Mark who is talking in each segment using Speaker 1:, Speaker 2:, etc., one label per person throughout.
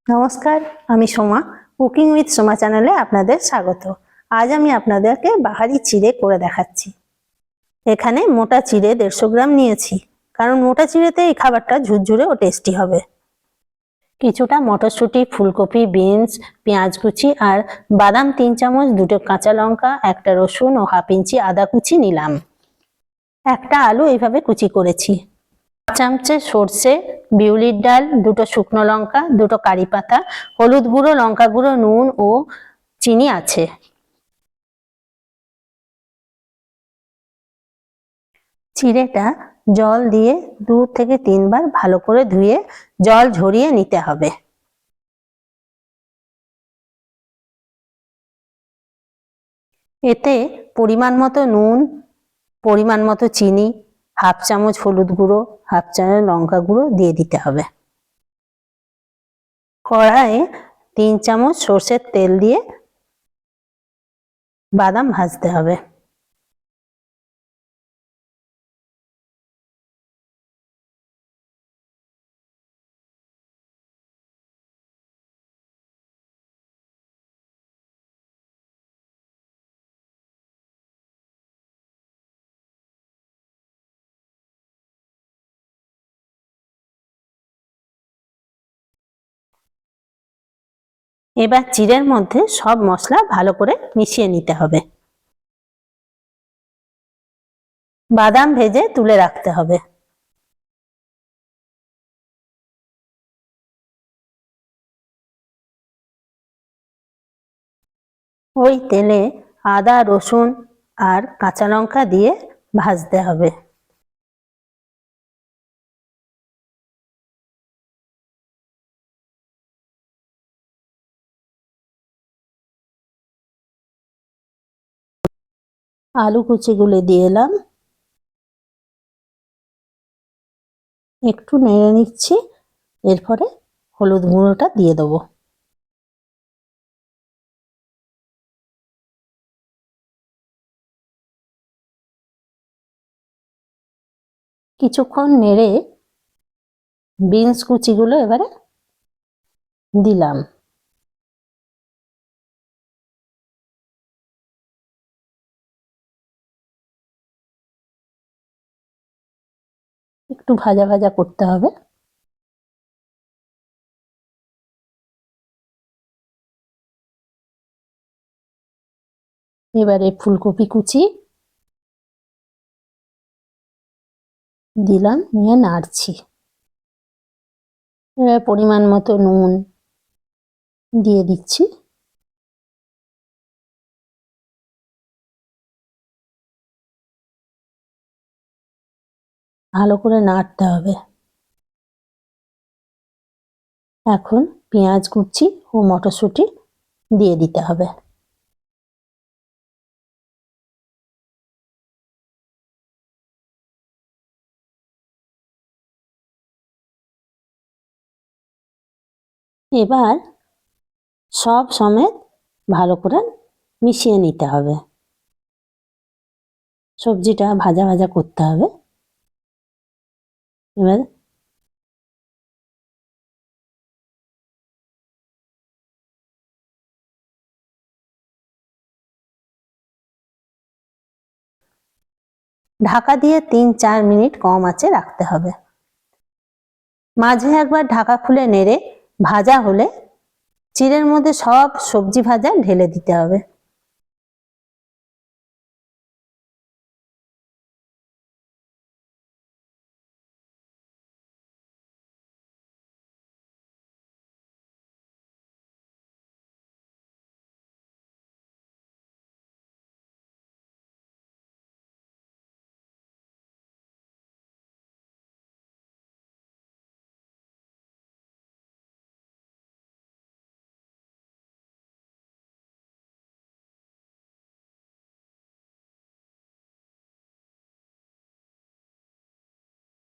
Speaker 1: নমস্কার, আমি Soma. Cooking with Soma চ্যানেলে আপনাদের স্বাগত। আজ আমি আপনাদেরকে বাহারি চিড়ে করে দেখাচ্ছি। এখানে মোটা চিড়ে 150 গ্রাম নিয়েছি, কারণ মোটা চিড়েতে এই খাবারটা ঝুরঝুরে ও টেস্টি হবে। কিছুটা মটরশুঁটি, ফুলকপি, বিনস, পেঁয়াজ কুচি আর বাদাম 3 চামচ, 2টো কাঁচা লঙ্কা, 1টা রসুন ও 1/2 ইঞ্চি আদা কুচি নিলাম। একটা আলু এইভাবে কুচি করেছি। চামচে সর্ষে, বিউলির ডাল, 2টো শুকনো লঙ্কা, 2টো কারি পাতা, হলুদ গুঁড়ো, লঙ্কা গুঁড়ো, নুন ও চিনি আছে। চিড়েটা জল দিয়ে 2 থেকে 3 বার ভালো করে ধুয়ে জল ঝরিয়ে নিতে হবে। এতে পরিমাণ মতো নুন, পরিমাণ মতো চিনি, 1/2 চামচ হলুদ গুঁড়ো, 1/2 চামচ লঙ্কা গুঁড়ো দিয়ে দিতে হবে। কড়াইয়ে 3 চামচ সর্ষের তেল দিয়ে বাদাম ভাজতে হবে। এবার চিড়ের মধ্যে সব মশলা ভালো করে মিশিয়ে নিতে হবে। বাদাম ভেজে তুলে রাখতে হবে। ওই তেলে আদা, রসুন আর কাঁচা লঙ্কা দিয়ে ভাজতে হবে। আলু কুচিগুলো দিয়ে এলাম, একটু নেড়ে নিচ্ছি। এরপরে হলুদ গুঁড়োটা দিয়ে দেবো। কিছুক্ষণ নেড়ে বিনস কুচিগুলো এবারে দিলাম। একটু ভাজা ভাজা করতে হবে। এবারে ফুলকপি কুচি দিলাম, নিয়ে নাড়ছি। এবার পরিমাণ মতো নুন দিয়ে দিচ্ছি। ভালো করে নাড়তে হবে। এখন পেঁয়াজ কুচি ও মটরশুঁটি দিয়ে দিতে হবে। এবার সব সমেত ভালো করে মিশিয়ে নিতে হবে। সবজিটা ভাজা ভাজা করতে হবে। এবার ঢাকা দিয়ে 3-4 মিনিট কম আঁচে রাখতে হবে। মাঝে একবার ঢাকা খুলে নেড়ে ভাজা হলে চিড়ের মধ্যে সব সবজি ভাজা ঢেলে দিতে হবে।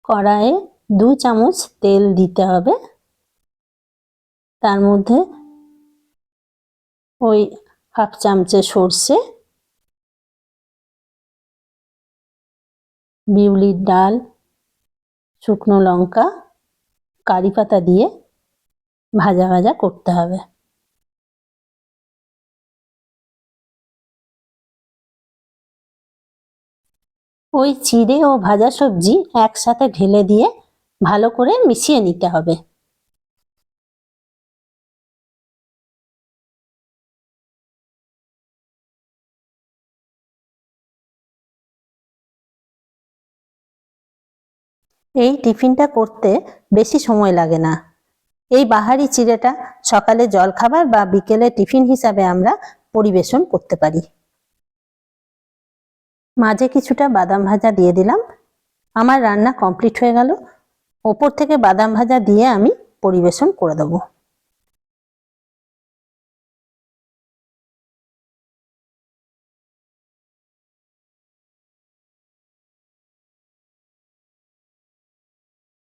Speaker 1: কড়াইয়ে 2 চামচ তেল দিতে হবে। তার মধ্যে ওই 1/2 চামচে সর্ষে, বিউলির ডাল, শুকনো লঙ্কা, কারি পাতা দিয়ে ভাজা ভাজা করতে হবে। ওই চিড়ে ও ভাজা সবজি একসাথে ঢেলে দিয়ে ভালো করে মিশিয়ে নিতে হবে। এই টিফিনটা করতে বেশি সময় লাগে না। এই বাহারি চিড়েটা সকালে জলখাবার বা বিকেলে টিফিন হিসাবে আমরা পরিবেশন করতে পারি। মাঝে কিছুটা বাদাম ভাজা দিয়ে দিলাম। আমার রান্না কমপ্লিট হয়ে গেল। ওপর থেকে বাদাম ভাজা দিয়ে আমি পরিবেশন করে দেবো।